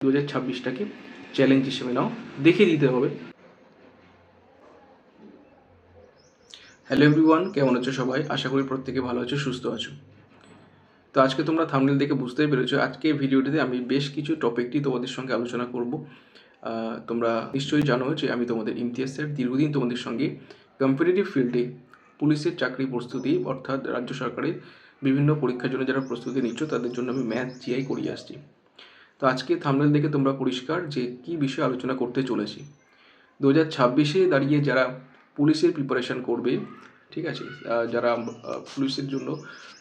2026টাকে challenge হিসেবে নাও, দেখে দিতে হবে। হ্যালো এভরিওয়ান, কেমন আছো সবাই? আশা করি প্রত্যেকে ভালো আছো, সুস্থ আছো। তো আজকে তোমরা থাম্বনেল দেখে বুঝতেই পেরেছো, আজকে ভিডিওটিতে আমি বেশ কিছু টপিকটি তোমাদের সঙ্গে আলোচনা করব। তোমরা নিশ্চয়ই জানো যে আমি তোমাদের ইমতিয়াজ স্যার, দীর্ঘদিন তোমাদের সঙ্গে কম্পিটিটিভ ফিল্ডে পুলিশের চাকরি প্রস্তুতি অর্থাৎ রাজ্য সরকারের বিভিন্ন পরীক্ষার জন্য যারা প্রস্তুতি নিচ্ছ তাদের জন্য আমি ম্যাথ জিআই করিয়ে আসছি। তো আজকে থাম্বনেল দেখে তোমরা পরিষ্কার যে কী বিষয়ে আলোচনা করতে চলেছি। 2026-এ দাঁড়িয়ে যারা পুলিশের প্রিপারেশান করবে, ঠিক আছে, যারা পুলিশের জন্য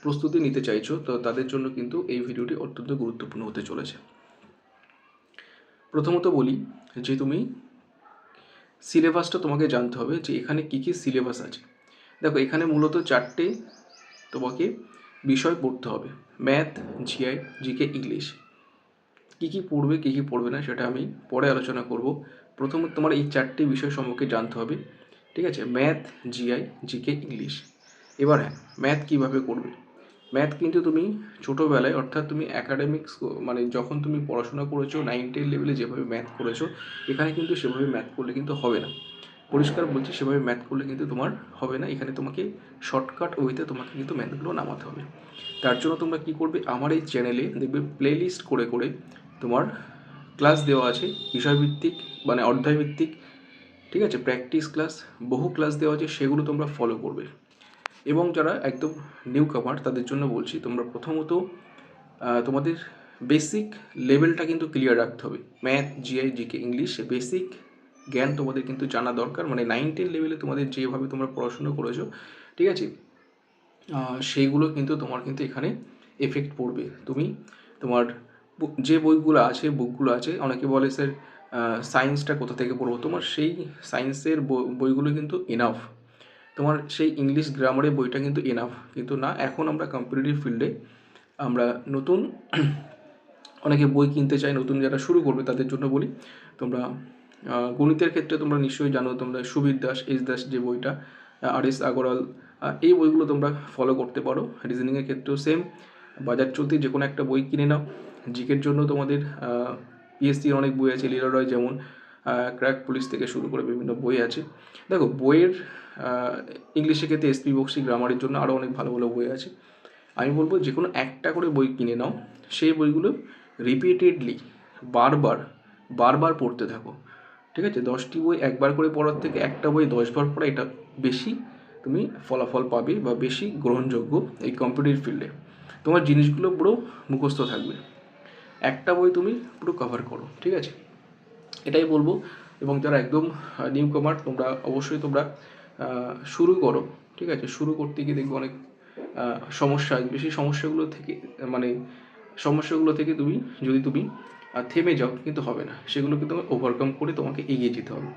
প্রস্তুতি নিতে চাইছো, তো তাদের জন্য কিন্তু এই ভিডিওটি অত্যন্ত গুরুত্বপূর্ণ হতে চলেছে। প্রথমত বলি যে তুমি সিলেবাসটা তোমাকে জানতে হবে যে এখানে কী কী সিলেবাস আছে। দেখো, এখানে মূলত 4টে তোমাকে বিষয় পড়তে হবে: ম্যাথ, জিআই, জিকে, ইংলিশ। কী কী পড়বে কী কী পড়বে না সেটা আমি পরে আলোচনা করব। প্রথমত তোমার এই 4টে বিষয় সম্পর্কে জানতে হবে, ঠিক আছে? Math, GI, GK, English. এবার হ্যাঁ, ম্যাথ কীভাবে করবে? ম্যাথ কিন্তু তুমি ছোটোবেলায় অর্থাৎ তুমি অ্যাকাডেমিক্স মানে যখন তুমি পড়াশোনা করেছো 9-10 লেভেলে যেভাবে ম্যাথ করেছো, এখানে কিন্তু সেভাবে ম্যাথ করলে কিন্তু হবে না। পরিষ্কার বলছি, সেভাবে ম্যাথ করলে কিন্তু তোমার হবে না। এখানে তোমাকে শর্টকাট ওয়েতে তোমাকে কিন্তু ম্যাথগুলো নামাতে হবে। তার জন্য তোমরা কী করবে, আমার এই চ্যানেলে দেখবে প্লেলিস্ট করে করে তোমার ক্লাস দেওয়া আছে, বিষয়ভিত্তিক মানে অধ্যায়ভিত্তিক, ঠিক আছে, প্র্যাকটিস ক্লাস, বহু ক্লাস দেওয়া আছে, সেগুলো তোমরা ফলো করবে। এবং যারা একদম নিউ কামার তাদের জন্য বলছি, তোমরা প্রথমত তোমাদের বেসিক লেভেলটা কিন্তু ক্লিয়ার রাখতে হবে। Math, GI, GK, English basic জ্ঞান তোমাদের কিন্তু জানা দরকার। মানে 9-10 লেভেলে তোমাদের যেভাবে তোমরা পড়াশুনো করেছো, ঠিক আছে, সেইগুলো কিন্তু তোমার কিন্তু এখানে এফেক্ট পড়বে। তুমি তোমার যে বইগুলো আছে, বুকগুলো আছে, অনেকে বলে স্যার সায়েন্সটা কোথা থেকে পড়বো, তোমার সেই সায়েন্সের বইগুলো কিন্তু এনাফ। তোমার সেই ইংলিশ গ্রামারের বইটা কিন্তু এনাফ কিন্তু না। এখন আমরা কম্পিটিটিভ ফিল্ডে আমরা নতুন অনেকে বই কিনতে চাই, নতুন যারা শুরু করবে তাদের জন্য বলি, তোমরা গণিতের ক্ষেত্রে তোমরা নিশ্চয়ই জানো, তোমরা সুবীর দাস, এস দাস যে বইটা, আর এস আগরওয়াল, এই বইগুলো তোমরা ফলো করতে পারো। রিজনিংয়ের ক্ষেত্রেও সেম, বাজার চলতি যে কোনো একটা বই কিনে নাও। জিকের জন্য তোমাদের পিএসসির অনেক বই আছে, লীলা রয় যেমন, ক্র্যাক পুলিশ থেকে শুরু করে বিভিন্ন বই আছে। দেখো, বইয়ের ইংলিশের ক্ষেত্রে এসপি বক্সি, গ্রামারের জন্য আরও অনেক ভালো ভালো বই আছে। আমি বলবো যে কোনো একটা করে বই কিনে নাও, সেই বইগুলো রিপিটেডলি বারবার বারবার পড়তে থাকো, ঠিক আছে? 10টি বই একবার করে পড়ার থেকে একটা বই 10বার পড়া, এটা বেশি তুমি ফলাফল পাবে বা বেশি গ্রহণযোগ্য এই কম্পিটিটিভ ফিল্ডে। তোমার জিনিসগুলো পুরো মুখস্থ থাকবে, একটা বই তুমি পুরো কভার করো, ঠিক আছে? এটাই বলবো। এবং যারা একদম নিউ কামার, তোমরা অবশ্যই তোমরা শুরু করো, ঠিক আছে? শুরু করতে গিয়ে দেখবে অনেক সমস্যা আসবে। সেই সমস্যাগুলো থেকে মানে সমস্যাগুলো থেকে তুমি যদি তুমি থেমে যাও কিন্তু হবে না, সেগুলোকে তোমাকে ওভারকাম করে তোমাকে এগিয়ে যেতে হবে।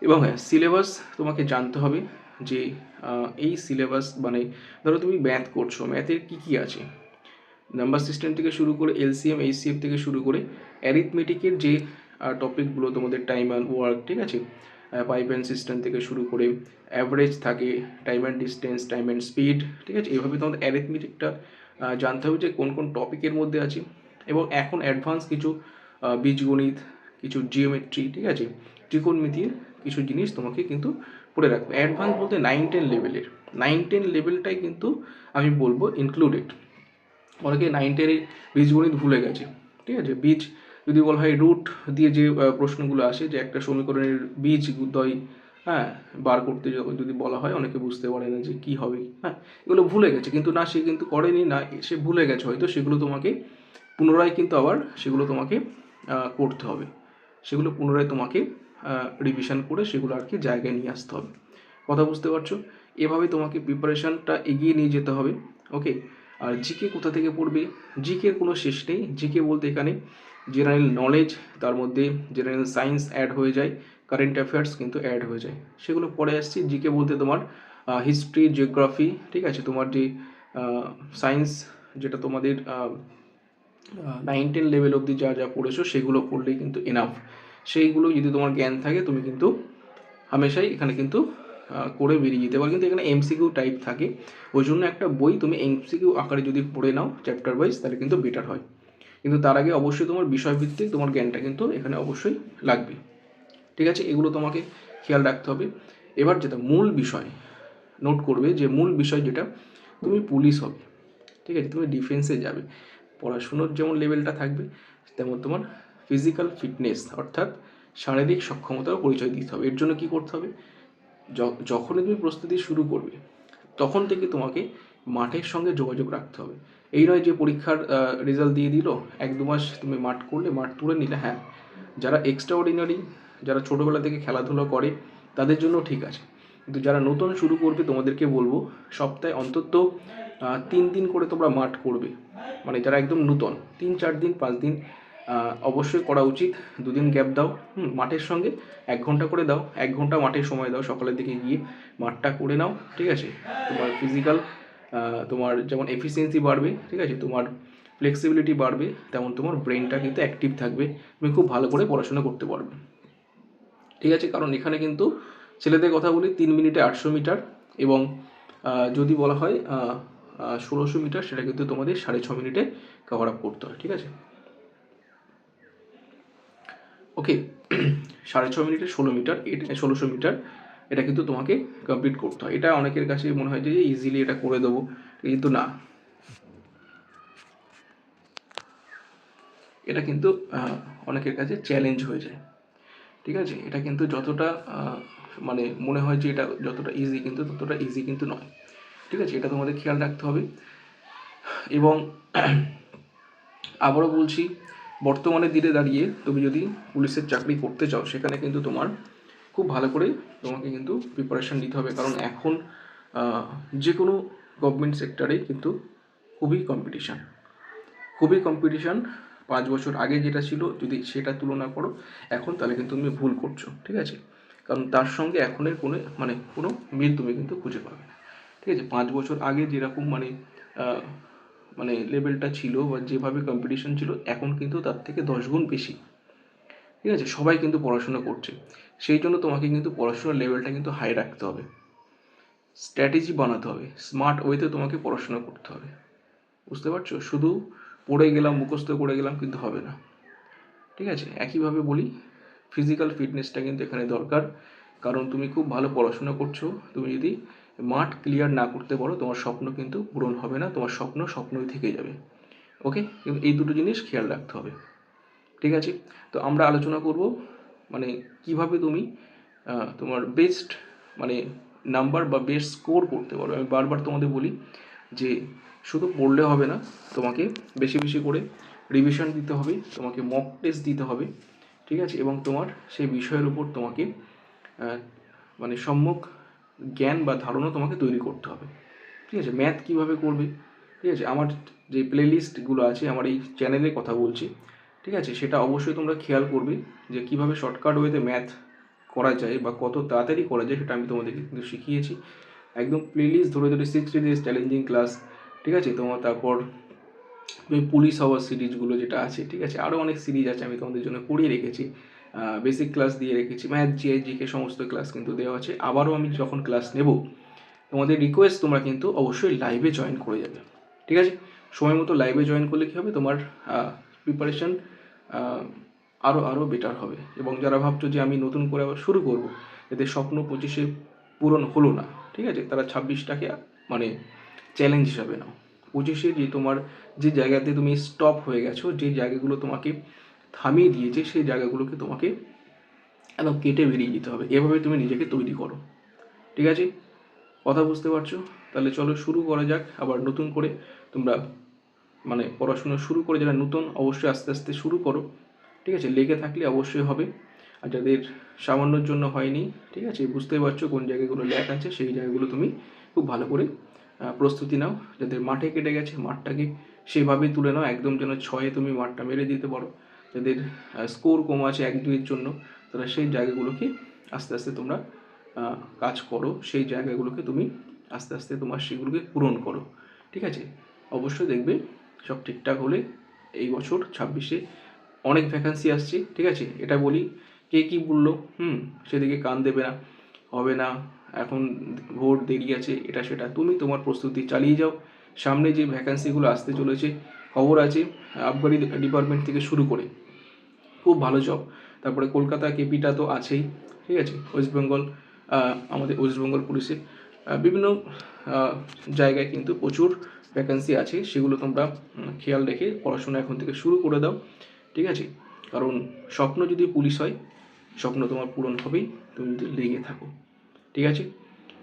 এবং হ্যাঁ, সিলেবাস তোমাকে জানতে হবে যে এই সিলেবাস মানে ধরো তুমি ম্যাথ করছো, ম্যাথের কী কী আছে, নাম্বার সিস্টেম থেকে শুরু করে এলসিএম, এইচসিএফ থেকে শুরু করে অ্যারিথমেটিকের যে টপিকগুলো তোমাদের টাইম অ্যান্ড ওয়ার্ক, ঠিক আছে, পাইপ অ্যান্ড সিস্টেম থেকে শুরু করে অ্যাভারেজ থাকে, time and distance, time and speed, ঠিক আছে, এইভাবে তোমাদের অ্যারিথমেটিকটা জানতে হবে যে কোন কোন টপিকের মধ্যে আছে। এবং এখন অ্যাডভান্স কিছু বীজগণিত, কিছু জিওমেট্রি, ঠিক আছে, ত্রিকোণমিতির কিছু জিনিস তোমাকে কিন্তু পড়ে রাখবে। অ্যাডভান্স বলতে 9-10 লেভেলের, 9-10 লেভেলটাই কিন্তু আমি বলবো ইনক্লুডেড। অনেকে 9-10 বীজগণিত ভুলে গেছে, ঠিক আছে? বীজ যদি বলা হয় রুট দিয়ে যে প্রশ্নগুলো আসে, যে একটা সমীকরণের বীজদ্বয়, হ্যাঁ, বার করতে যদি বলা হয়, অনেকে বুঝতে পারে না যে কী হবে, হ্যাঁ, এগুলো ভুলে গেছে। কিন্তু না, সে কিন্তু করেনি না, সে ভুলে গেছে হয়তো, সেগুলো তোমাকে পুনরায় কিন্তু আবার সেগুলো তোমাকে করতে হবে, সেগুলো পুনরায় তোমাকে রিভিশন করে সেগুলো আর কি জায়গায় নিয়ে আসতে হবে। কথা বুঝতে পারছো? এভাবে তোমাকে প্রিপারেশানটা এগিয়ে নিয়ে যেতে হবে, ওকে? আর জিকে কোথা থেকে পড়বে? জিকের কোনো শেষ নেই। জিকে বলতে এখানে জেনারেল নলেজ, তার মধ্যে জেনারেল সায়েন্স অ্যাড হয়ে যায়, কারেন্ট অ্যাফেয়ার্স কিন্তু অ্যাড হয়ে যায়, সেগুলো পরে আসছি। জিকে বলতে তোমার হিস্ট্রি, জিওগ্রাফি, ঠিক আছে, তোমার যে সায়েন্স, যেটা তোমাদের 9-10 লেভেল অবধি যা যা পড়েছো সেগুলো পড়লেই কিন্তু এনাফ। সেইগুলো যদি তোমার জ্ঞান থাকে, তুমি কিন্তু হামেশাই এখানে কিন্তু করে বেরিয়ে যেতে পারো। কিন্তু এখানে এমসিকিউ টাইপ থাকে, ওই জন্য একটা বই তুমি এমসিকিউ আকারে যদি পড়ে নাও চ্যাপ্টার ওয়াইজ, তাহলে কিন্তু বেটার হয়। কিন্তু তার আগে অবশ্যই তোমার বিষয়ভিত্তিক তোমার জ্ঞানটা কিন্তু এখানে অবশ্যই লাগবে। ঠিক আছে, এগুলো তোমাকে খেয়াল রাখতে হবে। এবার যেটা মূল বিষয় নোট করবে, যে মূল বিষয় যেটা, তুমি পুলিশ হবে, ঠিক আছে, তুমি ডিফেন্সে যাবে, পড়াশুনোর যেমন লেভেলটা থাকবে তেমন তোমার ফিজিক্যাল ফিটনেস অর্থাৎ শারীরিক সক্ষমতারও পরিচয় দিতে হবে। এর জন্য কী করতে হবে, যখনই তুমি প্রস্তুতি শুরু করবে তখন থেকে তোমাকে মাঠের সঙ্গে যোগাযোগ রাখতে হবে। এই নয় যে পরীক্ষার রেজাল্ট দিয়ে দিল, 1-2 মাস তুমি মাঠ করলে, মাঠ তুলে নিলে, হ্যাঁ যারা এক্সট্রা অর্ডিনারি, যারা ছোটোবেলা থেকে খেলাধুলা করে তাদের জন্য ঠিক আছে, কিন্তু যারা নতুন শুরু করবে তোমাদেরকে বলবো সপ্তাহে অন্তত 3 দিন করে তোমরা মাঠ করবে। মানে যারা একদম নূতন 3-4 দিন 5 দিন অবশ্যই করা উচিত। 2 দিন গ্যাপ দাও, মাঠের সঙ্গে 1 ঘন্টা করে দাও, 1 ঘন্টা মাঠের সময় দাও, সকালের দিকে গিয়ে মাঠটা করে নাও। ঠিক আছে, তোমার ফিজিক্যাল তোমার যেমন এফিসিয়েন্সি বাড়বে, ঠিক আছে, তোমার ফ্লেক্সিবিলিটি বাড়বে, তেমন তোমার ব্রেনটা কিন্তু অ্যাক্টিভ থাকবে, তুমি খুব ভালো করে পড়াশোনা করতে পারবে। ঠিক আছে, কারণ এখানে কিন্তু ছেলেদের কথা বলি 3 মিনিটে 800 মিটার, এবং যদি বলা হয় 1600 মিটার, সেটা কিন্তু তোমাদের 6.5 মিনিটে কভার আপ করতে হয়। ঠিক আছে, ওকে 6.5 মিনিটে 16 মিটার, এটা 1600 মিটার, এটা কিন্তু তোমাকে কমপ্লিট করতে হয়। এটা অনেকের কাছে মনে হয় যে ইজিলি এটা করে দেবো, কিন্তু না, এটা কিন্তু অনেকের কাছে চ্যালেঞ্জ হয়ে যায়। ঠিক আছে, এটা কিন্তু যতটা মানে মনে হয় যে এটা যতটা ইজি, কিন্তু ততটা ইজি কিন্তু নয়। ঠিক আছে, এটা তোমাদের খেয়াল রাখতে হবে। এবং আবারও বলছি, বর্তমানে দিনে দাঁড়িয়ে তুমি যদি পুলিশের চাকরি করতে চাও, সেখানে কিন্তু তোমার খুব ভালো করে তোমাকে কিন্তু প্রিপারেশান নিতে হবে, কারণ এখন যে কোনো গভর্নমেন্ট সেক্টরে কিন্তু খুবই কম্পিটিশান, খুবই কম্পিটিশান। 5 বছর আগে যেটা ছিল যদি সেটা তুলনা করো এখন, তাহলে কিন্তু তুমি ভুল করছো। ঠিক আছে, কারণ তার সঙ্গে এখনের কোনো মিল তুমি কিন্তু খুঁজে পাবে না। ঠিক আছে, 5 বছর আগে যেরকম মানে লেভেলটা ছিল বা যেভাবে কম্পিটিশন ছিল, এখন কিন্তু তার থেকে 10 গুণ বেশি। ঠিক আছে, সবাই কিন্তু পড়াশোনা করছে, সেই জন্য তোমাকে কিন্তু পড়াশোনার লেভেলটা কিন্তু হাই রাখতে হবে, স্ট্র্যাটেজি বানাতে হবে, স্মার্ট ওয়েতে তোমাকে পড়াশোনা করতে হবে। বুঝতে পারছো, শুধু পড়ে গেলাম, মুখস্থ করে গেলাম কিন্তু হবে না। ঠিক আছে, একইভাবে বলি, ফিজিক্যাল ফিটনেসটা কিন্তু এখানে দরকার, কারণ তুমি খুব ভালো পড়াশোনা করছো, তুমি যদি মাঠ ক্লিয়ার না করতে পারো তোমার স্বপ্ন কিন্তু পূরণ হবে না, তোমার স্বপ্ন স্বপ্নই থেকে যাবে। ওকে, কিন্তু এই দুটো জিনিস খেয়াল রাখতে হবে। ঠিক আছে, তো আমরা আলোচনা করব মানে কিভাবে তুমি তোমার বেস্ট মানে নাম্বার বা বেস্ট স্কোর করতে পারো। আমি বারবার তোমাদের বলি যে শুধু পড়লে হবে না, তোমাকে বেশি বেশি করে রিভিশন দিতে হবে, তোমাকে মক টেস্ট দিতে হবে। ঠিক আছে, এবং তোমার সেই বিষয়ের উপর তোমাকে মানে সম্যক জ্ঞান বা ধারণা তোমাকে তৈরি করতে হবে। ঠিক আছে, ম্যাথ কীভাবে করবে, ঠিক আছে, আমার যে প্লেলিস্টগুলো আছে আমার এই চ্যানেলে কথা বলছি, ঠিক আছে, সেটা অবশ্যই তোমরা খেয়াল করবে যে কীভাবে শর্টকাট ওয়েতে ম্যাথ করা যায় বা কত তাড়াতাড়ি করা যায়, সেটা আমি তোমাদেরকে কিন্তু শিখিয়েছি। একদম প্লেলিস্ট ধরে ধরে 60 ডেজ চ্যালেঞ্জিং ক্লাস, ঠিক আছে, তোমার তারপর তুমি পুলিশ হওয়ার সিরিজগুলো যেটা আছে, ঠিক আছে, আরও অনেক সিরিজ আছে আমি তোমাদের জন্য করিয়ে রেখেছি, বেসিক ক্লাস দিয়ে রেখেছি, ম্যাথ জিকে সমস্ত ক্লাস কিন্তু দেওয়া আছে। আবারও আমি যখন ক্লাস নেব তোমাদের রিকোয়েস্ট, তোমরা কিন্তু অবশ্যই লাইভে জয়েন করে যাবে। ঠিক আছে, সময় মতো লাইভে জয়েন করলে কী হবে, তোমার প্রিপারেশান আরও বেটার হবে। এবং যারা ভাবছো যে আমি নতুন করে আবার শুরু করব, এদের স্বপ্ন 25-এ পূরণ হলো না, ঠিক আছে, তারা 26টাকে মানে চ্যালেঞ্জ হিসাবে নাও। 25-এ যে তোমার যে জায়গাতে তুমি স্টপ হয়ে গেছো, যে জায়গাগুলো তোমাকে থামিয়ে দিয়েছে, সেই জায়গাগুলোকে তোমাকে একদম কেটে বেরিয়ে যেতে হবে, এভাবে তুমি নিজেকে তৈরি করো। ঠিক আছে, কথা বুঝতে পারছো? তাহলে চলো শুরু করা যাক আবার নতুন করে। তোমরা মানে পড়াশোনা শুরু করে যারা নতুন, অবশ্যই আস্তে আস্তে শুরু করো। ঠিক আছে, লেগে থাকলে অবশ্যই হবে। আর যাদের সামান্যর জন্য হয়নি, ঠিক আছে, বুঝতেই পারছো কোন জায়গাগুলো ল্যাক আছে, সেই জায়গাগুলো তুমি খুব ভালো করে প্রস্তুতি নাও। যাদের মাঠে কেটে গেছে, মাঠটাকে সেভাবেই তুলে নাও, একদম যেন 6-এ তুমি মাঠটা মেরে দিতে পারো। যাদের স্কোর কম আছে 1-2-এর জন্য, তারা সেই জায়গাগুলোকে আস্তে আস্তে তোমরা কাজ করো, সেই জায়গাগুলোকে তুমি আস্তে আস্তে তোমার সেগুলোকে পূরণ করো। ঠিক আছে, অবশ্যই দেখবে সব ঠিকঠাক হলে এই বছর 26-এ অনেক ভ্যাকান্সি আসছে। ঠিক আছে, এটা বলি, কে কী বললো সেদিকে কান দেবে না, হবে না, এখন ভোট দেরি আছে, এটা সেটা, তুমি তোমার প্রস্তুতি চালিয়ে যাও। সামনে যে ভ্যাকান্সিগুলো আসতে চলেছে খবর আছে আবগারি ডিপার্টমেন্ট থেকে শুরু করে খুব ভালো জব। তারপরে কলকাতা কেপিটা তো আছেই, ঠিক আছে। ওয়েস্ট বেঙ্গল, আমাদের ওয়েস্ট বেঙ্গল পুলিশের বিভিন্ন জায়গায় কিন্তু প্রচুর ভ্যাকেন্সি আছে, সেগুলো তোমরা খেয়াল রেখে পড়াশোনা এখন থেকে শুরু করে দাও, ঠিক আছে। কারণ স্বপ্ন যদি পুলিশ হয়, স্বপ্ন তোমার পূরণ হবেই, তুমি যদি লেগে থাকো, ঠিক আছে।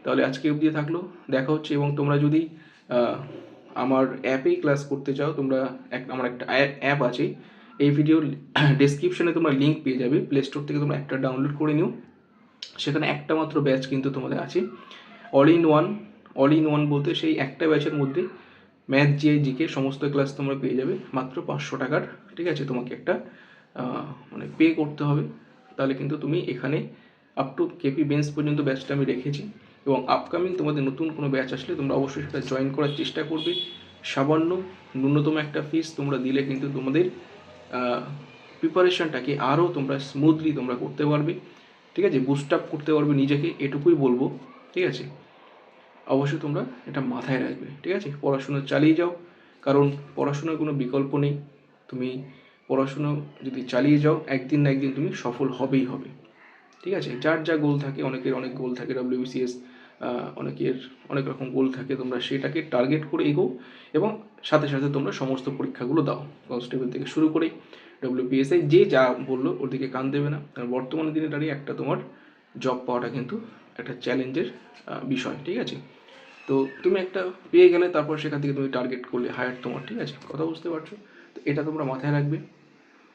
তাহলে আজকে অবধি থাকলো, দেখা হচ্ছে। এবং তোমরা যদি আমার অ্যাপেই ক্লাস করতে চাও, তোমরা আমার একটা অ্যাপ আছে, এই ভিডিওর ডেসক্রিপশনে তোমরা লিঙ্ক পেয়ে যাবে, প্লে স্টোর থেকে তোমরা একটা ডাউনলোড করে নিও। সেখানে একটা মাত্র ব্যাচ কিন্তু তোমাদের আছে, all in one. All in one বলতে সেই একটা ব্যাচের মধ্যে ম্যাথ, জিকে সমস্ত ক্লাস তোমরা পেয়ে যাবে মাত্র 500 টাকার, ঠিক আছে। তোমাকে একটা মানে পে করতে হবে, তাহলে কিন্তু তুমি এখানে আপ টু কেপি বেঞ্চ পর্যন্ত ব্যাচটা আমি রেখেছি। এবং আপকামিং তোমাদের নতুন কোনো ব্যাচ আসলে তোমরা অবশ্যই সেটা জয়েন করার চেষ্টা করবে। সামান্য ন্যূনতম একটা ফিস তোমরা দিলে কিন্তু তোমাদের প্রিপারেশনটাকে আরও তোমরা স্মুথলি তোমরা করতে পারবে, ঠিক আছে। বুস্ট আপ করতে পারবে নিজেকে, এটুকুই বলবো, ঠিক আছে। অবশ্যই তোমরা এটা মাথায় রাখবে, ঠিক আছে। পড়াশুনো চালিয়ে যাও, কারণ পড়াশোনার কোনো বিকল্প নেই। তুমি পড়াশুনো যদি চালিয়ে যাও, একদিন না একদিন তুমি সফল হবেই হবে, ঠিক আছে। যার যা গোল থাকে, অনেকের অনেক গোল থাকে, WBCS, অনেকের অনেক রকম গোল থাকে, তোমরা সেটাকে টার্গেট করে এগো। এবং সাথে সাথে তোমরা সমস্ত পরীক্ষাগুলো দাও, কনস্টেবল থেকে শুরু করে WPSI, যে যা বললো ওর দিকে কান দেবে না। কারণ বর্তমান দিনে দাঁড়িয়ে একটা তোমার জব পাওয়াটা কিন্তু একটা চ্যালেঞ্জের বিষয়, ঠিক আছে। তো তুমি একটা পেয়ে গেলে, তারপর সেখান থেকে তুমি টার্গেট করলে হায়ার তোমার, ঠিক আছে। কথা বুঝতে পারছো? তো এটা তোমরা মাথায় রাখবে,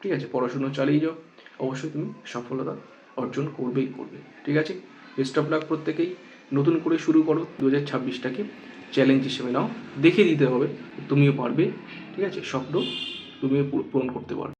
ঠিক আছে। পড়াশুনো চালিয়ে যাও, অবশ্যই তুমি সফলতা অর্জন করবেই করবে, ঠিক আছে। বেস্ট অফ লাক প্রত্যেকেই। নতুন করে শুরু করো, 2026টাকে চ্যালেঞ্জ হিসেবে নাও, দেখে দিতে হবে তুমিও পারবে, ঠিক আছে। স্বপ্ন তুমিও পূরণ করতে পারবে।